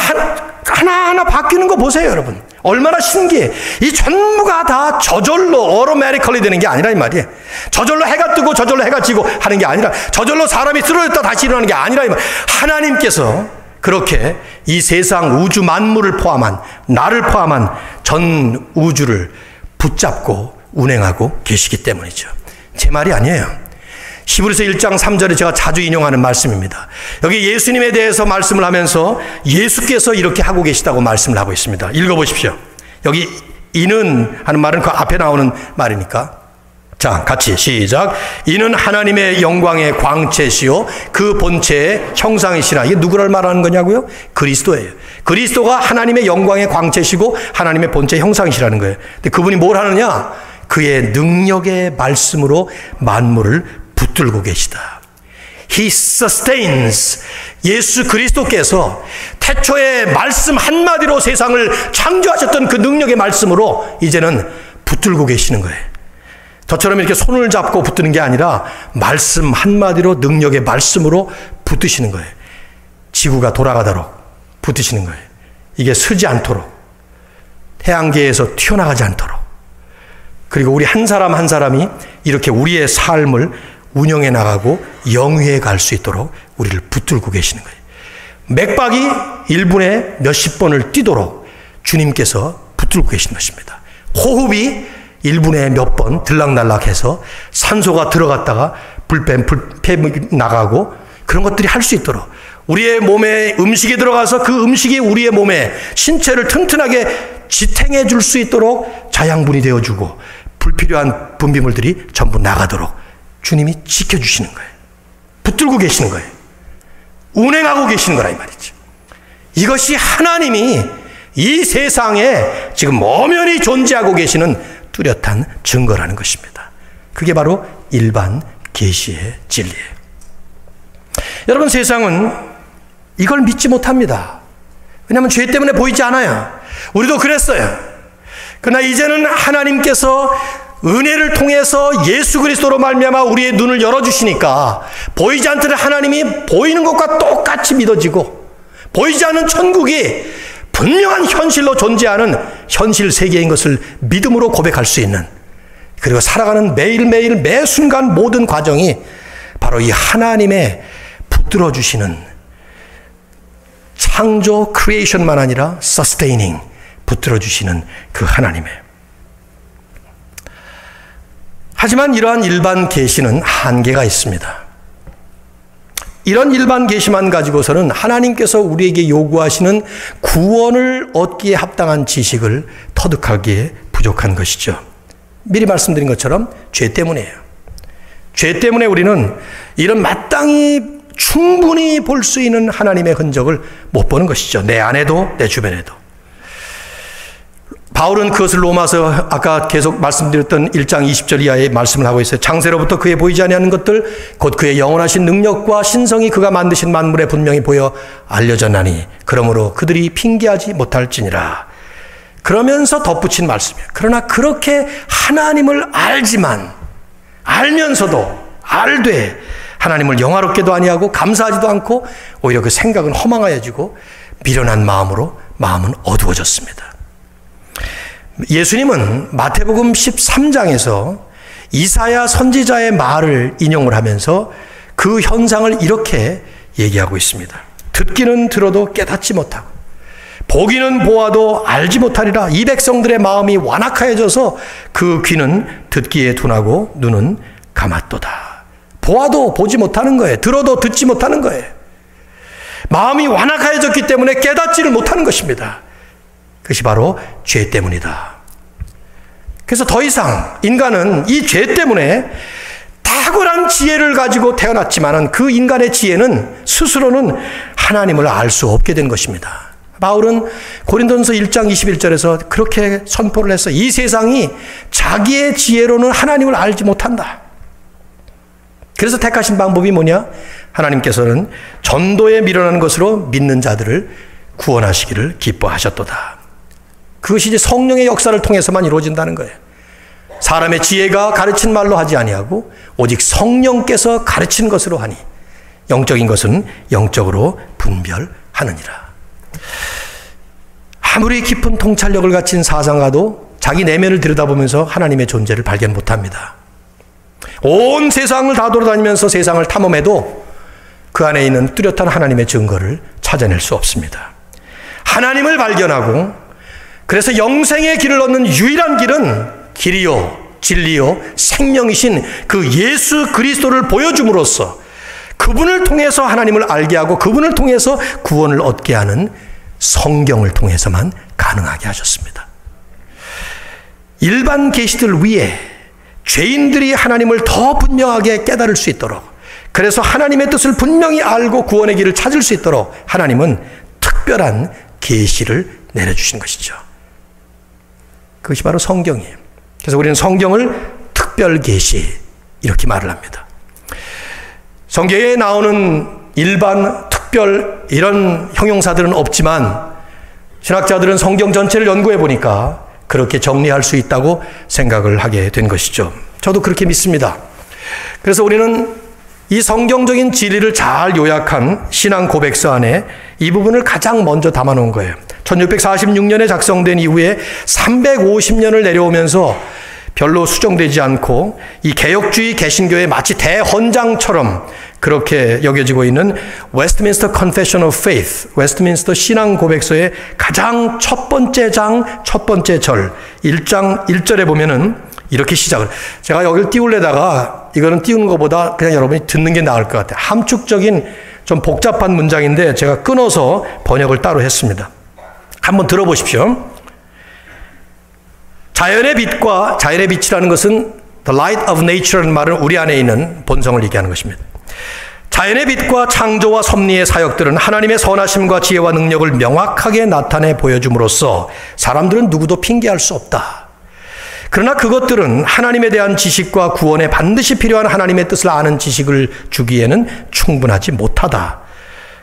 하나하나 바뀌는 거 보세요, 여러분. 얼마나 신기해. 이 전부가 다 저절로 automatically 되는 게 아니라 이 말이에요. 저절로 해가 뜨고 저절로 해가 지고 하는 게 아니라 저절로 사람이 쓰러졌다 다시 일어나는 게 아니라 이 말. 하나님께서 그렇게 이 세상 우주 만물을 포함한 나를 포함한 전 우주를 붙잡고 운행하고 계시기 때문이죠. 제 말이 아니에요. 히브리서 1장 3절에 제가 자주 인용하는 말씀입니다. 여기 예수님에 대해서 말씀을 하면서 예수께서 이렇게 하고 계시다고 말씀을 하고 있습니다. 읽어보십시오. 여기 이는 하는 말은 그 앞에 나오는 말이니까. 자, 같이 시작. 이는 하나님의 영광의 광채시요 그 본체의 형상이시라. 이게 누구를 말하는 거냐고요? 그리스도예요. 그리스도가 하나님의 영광의 광채시고 하나님의 본체의 형상이시라는 거예요. 근데 그분이 뭘 하느냐? 그의 능력의 말씀으로 만물을 붙들고 계시다. He sustains. 예수 그리스도께서 태초에 말씀 한마디로 세상을 창조하셨던 그 능력의 말씀으로 이제는 붙들고 계시는 거예요. 저처럼 이렇게 손을 잡고 붙드는 게 아니라 말씀 한마디로 능력의 말씀으로 붙드시는 거예요. 지구가 돌아가도록 붙드시는 거예요. 이게 서지 않도록, 태양계에서 튀어나가지 않도록, 그리고 우리 한 사람 한 사람이 이렇게 우리의 삶을 운영해 나가고 영위해 갈 수 있도록 우리를 붙들고 계시는 거예요. 맥박이 1분에 몇십 번을 뛰도록 주님께서 붙들고 계신 것입니다. 호흡이 1분에 몇 번 들락날락해서 산소가 들어갔다가 불펜 나가고 그런 것들이 할 수 있도록 우리의 몸에 음식이 들어가서 그 음식이 우리의 몸에 신체를 튼튼하게 지탱해 줄 수 있도록 자양분이 되어주고 불필요한 분비물들이 전부 나가도록 주님이 지켜주시는 거예요. 붙들고 계시는 거예요. 운행하고 계시는 거라 이 말이죠. 이것이 하나님이 이 세상에 지금 엄연히 존재하고 계시는 뚜렷한 증거라는 것입니다. 그게 바로 일반 계시의 진리예요. 여러분, 세상은 이걸 믿지 못합니다. 왜냐하면 죄 때문에 보이지 않아요. 우리도 그랬어요. 그러나 이제는 하나님께서 은혜를 통해서 예수 그리스도로 말미암아 우리의 눈을 열어주시니까 보이지 않던 하나님이 보이는 것과 똑같이 믿어지고, 보이지 않는 천국이 분명한 현실로 존재하는 현실 세계인 것을 믿음으로 고백할 수 있는, 그리고 살아가는 매일매일 매 순간 모든 과정이 바로 이 하나님의 붙들어 주시는, 창조 크리에이션만 아니라 서스테이닝, 붙들어 주시는 그 하나님의. 하지만 이러한 일반 계시는 한계가 있습니다. 이런 일반 계시만 가지고서는 하나님께서 우리에게 요구하시는 구원을 얻기에 합당한 지식을 터득하기에 부족한 것이죠. 미리 말씀드린 것처럼 죄 때문이에요. 죄 때문에 우리는 이런 마땅히 충분히 볼 수 있는 하나님의 흔적을 못 보는 것이죠. 내 안에도 내 주변에도. 바울은 그것을 로마서 아까 계속 말씀드렸던 1장 20절 이하의 말씀을 하고 있어요. 창세로부터 그의 보이지 아니하는 것들 곧 그의 영원하신 능력과 신성이 그가 만드신 만물에 분명히 보여 알려졌나니 그러므로 그들이 핑계하지 못할지니라. 그러면서 덧붙인 말씀이에요. 그러나 그렇게 하나님을 알지만, 알면서도 알되 하나님을 영화롭게도 아니하고 감사하지도 않고 오히려 그 생각은 허망하여지고 미련한 마음으로 마음은 어두워졌습니다. 예수님은 마태복음 13장에서 이사야 선지자의 말을 인용을 하면서 그 현상을 이렇게 얘기하고 있습니다. 듣기는 들어도 깨닫지 못하고 보기는 보아도 알지 못하리라. 이 백성들의 마음이 완악하여져서 그 귀는 듣기에 둔하고 눈은 감았도다. 보아도 보지 못하는 거예요. 들어도 듣지 못하는 거예요. 마음이 완악하여졌기 때문에 깨닫지를 못하는 것입니다. 그것이 바로 죄 때문이다. 그래서 더 이상 인간은 이 죄 때문에 탁월한 지혜를 가지고 태어났지만은 그 인간의 지혜는 스스로는 하나님을 알 수 없게 된 것입니다. 바울은 고린도전서 1장 21절에서 그렇게 선포를 했어요. 이 세상이 자기의 지혜로는 하나님을 알지 못한다. 그래서 택하신 방법이 뭐냐? 하나님께서는 전도에 미련한 것으로 믿는 자들을 구원하시기를 기뻐하셨도다. 그것이 이제 성령의 역사를 통해서만 이루어진다는 거예요. 사람의 지혜가 가르친 말로 하지 아니하고 오직 성령께서 가르친 것으로 하니 영적인 것은 영적으로 분별하느니라. 아무리 깊은 통찰력을 갖춘 사상가도 자기 내면을 들여다보면서 하나님의 존재를 발견 못합니다. 온 세상을 다 돌아다니면서 세상을 탐험해도 그 안에 있는 뚜렷한 하나님의 증거를 찾아낼 수 없습니다. 하나님을 발견하고 그래서 영생의 길을 얻는 유일한 길은 길이요 진리요 생명이신 그 예수 그리스도를 보여줌으로써 그분을 통해서 하나님을 알게 하고 그분을 통해서 구원을 얻게 하는 성경을 통해서만 가능하게 하셨습니다. 일반 계시들 위에 죄인들이 하나님을 더 분명하게 깨달을 수 있도록, 그래서 하나님의 뜻을 분명히 알고 구원의 길을 찾을 수 있도록 하나님은 특별한 계시를 내려주신 것이죠. 그것이 바로 성경이에요. 그래서 우리는 성경을 특별 계시 이렇게 말을 합니다. 성경에 나오는 일반 특별 이런 형용사들은 없지만 신학자들은 성경 전체를 연구해 보니까 그렇게 정리할 수 있다고 생각을 하게 된 것이죠. 저도 그렇게 믿습니다. 그래서 우리는 이 성경적인 진리를 잘 요약한 신앙 고백서 안에 이 부분을 가장 먼저 담아놓은 거예요. 1646년에 작성된 이후에 350년을 내려오면서 별로 수정되지 않고 이 개혁주의 개신교의 마치 대헌장처럼 그렇게 여겨지고 있는 웨스트민스터 Confession of Faith, 웨스트민스터 신앙 고백서의 가장 첫 번째 장, 첫 번째 절, 1장 1절에 보면은 이렇게 시작을, 제가 여기를 띄우려다가 이거는 띄우는 것보다 그냥 여러분이 듣는 게 나을 것 같아요. 함축적인 좀 복잡한 문장인데 제가 끊어서 번역을 따로 했습니다. 한번 들어보십시오. 자연의 빛과, 자연의 빛이라는 것은 the light of nature라는 말은 우리 안에 있는 본성을 얘기하는 것입니다. 자연의 빛과 창조와 섭리의 사역들은 하나님의 선하심과 지혜와 능력을 명확하게 나타내 보여줌으로써 사람들은 누구도 핑계할 수 없다. 그러나 그것들은 하나님에 대한 지식과 구원에 반드시 필요한 하나님의 뜻을 아는 지식을 주기에는 충분하지 못하다.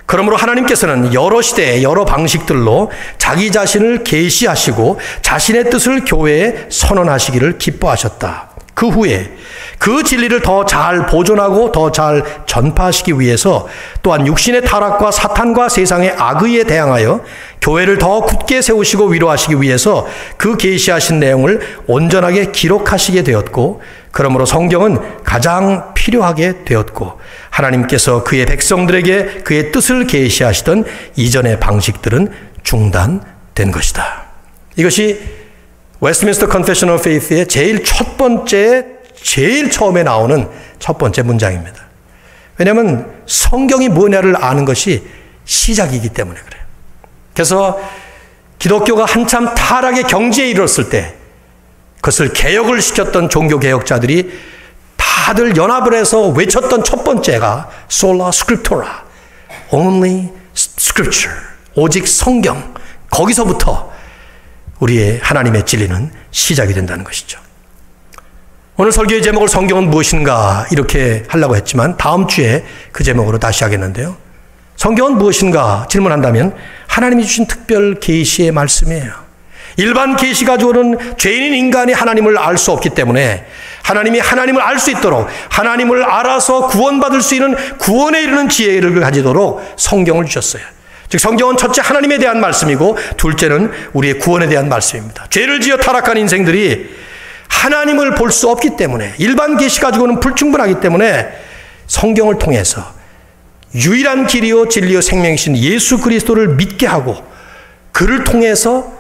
그러므로 하나님께서는 여러 시대 여러 방식들로 자기 자신을 계시하시고 자신의 뜻을 교회에 선언하시기를 기뻐하셨다. 그 후에 그 진리를 더 잘 보존하고 더 잘 전파하시기 위해서 또한 육신의 타락과 사탄과 세상의 악의에 대항하여 교회를 더 굳게 세우시고 위로하시기 위해서 그 계시하신 내용을 온전하게 기록하시게 되었고, 그러므로 성경은 가장 필요하게 되었고, 하나님께서 그의 백성들에게 그의 뜻을 계시하시던 이전의 방식들은 중단된 것이다. 이것이 웨스트민스터 컨페션 오브 페이스의 제일 처음에 나오는 첫 번째 문장입니다. 왜냐하면 성경이 뭐냐를 아는 것이 시작이기 때문에 그래요. 그래서 기독교가 한참 타락의 경지에 이르렀을 때 그것을 개혁을 시켰던 종교개혁자들이 다들 연합을 해서 외쳤던 첫 번째가 Sola Scriptura, Only Scripture, 오직 성경. 거기서부터 우리의 하나님의 진리는 시작이 된다는 것이죠. 오늘 설교의 제목을 성경은 무엇인가 이렇게 하려고 했지만 다음 주에 그 제목으로 다시 하겠는데요. 성경은 무엇인가 질문한다면 하나님이 주신 특별 계시의 말씀이에요. 일반 계시 가지고는 죄인인 인간이 하나님을 알 수 없기 때문에 하나님이 하나님을 알 수 있도록, 하나님을 알아서 구원받을 수 있는 구원에 이르는 지혜를 가지도록 성경을 주셨어요. 즉 성경은 첫째 하나님에 대한 말씀이고, 둘째는 우리의 구원에 대한 말씀입니다. 죄를 지어 타락한 인생들이 하나님을 볼 수 없기 때문에, 일반 계시 가지고는 불충분하기 때문에 성경을 통해서 유일한 길이요 진리요 생명이신 예수 그리스도를 믿게 하고 그를 통해서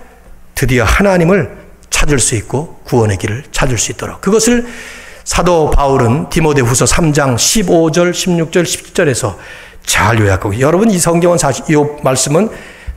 드디어 하나님을 찾을 수 있고 구원의 길을 찾을 수 있도록, 그것을 사도 바울은 디모데후서 3장 15절, 16절, 17절에서 잘 요약하고, 여러분 이 성경은 사실 이 말씀은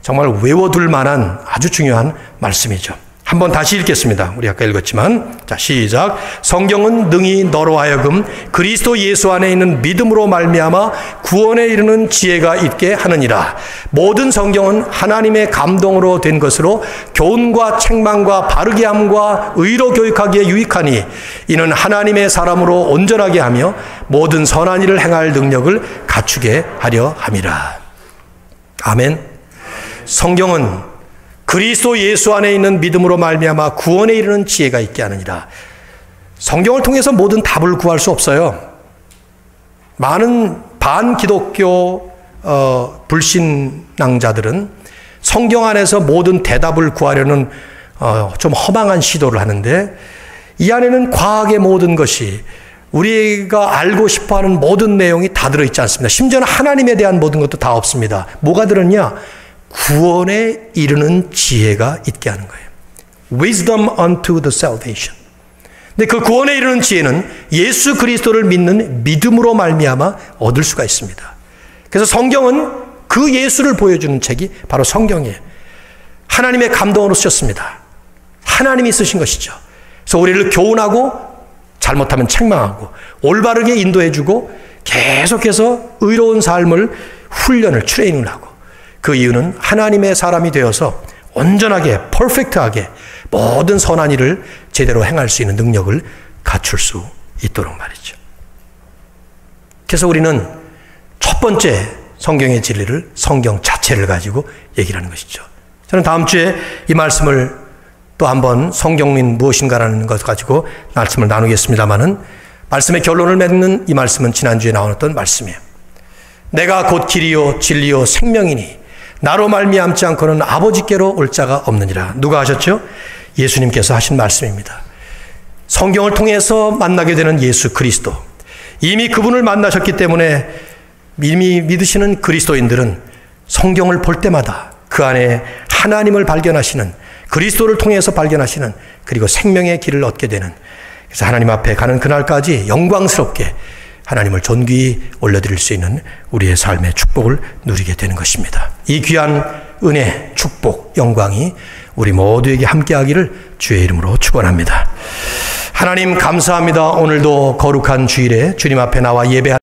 정말 외워둘 만한 아주 중요한 말씀이죠. 한번 다시 읽겠습니다. 우리 아까 읽었지만, 자 시작. 성경은 능히 너로 하여금 그리스도 예수 안에 있는 믿음으로 말미암아 구원에 이르는 지혜가 있게 하느니라. 모든 성경은 하나님의 감동으로 된 것으로 교훈과 책망과 바르게 함과 의로 교육하기에 유익하니 이는 하나님의 사람으로 온전하게 하며 모든 선한 일을 행할 능력을 갖추게 하려 함이라. 아멘. 성경은 그리스도 예수 안에 있는 믿음으로 말미암아 구원에 이르는 지혜가 있게 하느니라. 성경을 통해서 모든 답을 구할 수 없어요. 많은 반기독교 불신앙자들은 성경 안에서 모든 대답을 구하려는 좀 허망한 시도를 하는데, 이 안에는 과학의 모든 것이, 우리가 알고 싶어하는 모든 내용이 다 들어있지 않습니다. 심지어는 하나님에 대한 모든 것도 다 없습니다. 뭐가 들었냐? 구원에 이르는 지혜가 있게 하는 거예요. Wisdom unto the salvation. 근데 그 구원에 이르는 지혜는 예수 그리스도를 믿는 믿음으로 말미암아 얻을 수가 있습니다. 그래서 성경은 그 예수를 보여주는 책이 바로 성경이에요. 하나님의 감동으로 쓰셨습니다. 하나님이 쓰신 것이죠. 그래서 우리를 교훈하고 잘못하면 책망하고 올바르게 인도해주고 계속해서 의로운 삶을 훈련을 트레이닝을 하고, 그 이유는 하나님의 사람이 되어서 온전하게 퍼펙트하게 모든 선한 일을 제대로 행할 수 있는 능력을 갖출 수 있도록 말이죠. 그래서 우리는 첫 번째 성경의 진리를, 성경 자체를 가지고 얘기를 하는 것이죠. 저는 다음 주에 이 말씀을 또 한번 성경은 무엇인가라는 것 가지고 말씀을 나누겠습니다마는, 말씀의 결론을 맺는 이 말씀은 지난주에 나왔던 말씀이에요. 내가 곧 길이요 진리요 생명이니 나로 말미암지 않고는 아버지께로 올 자가 없느니라. 누가 하셨죠? 예수님께서 하신 말씀입니다. 성경을 통해서 만나게 되는 예수 그리스도, 이미 그분을 만나셨기 때문에 이미 믿으시는 그리스도인들은 성경을 볼 때마다 그 안에 하나님을 발견하시는, 그리스도를 통해서 발견하시는, 그리고 생명의 길을 얻게 되는, 그래서 하나님 앞에 가는 그날까지 영광스럽게 하나님을 존귀히 올려드릴 수 있는 우리의 삶의 축복을 누리게 되는 것입니다. 이 귀한 은혜, 축복, 영광이 우리 모두에게 함께하기를 주의 이름으로 축원합니다. 하나님 감사합니다. 오늘도 거룩한 주일에 주님 앞에 나와 예배하는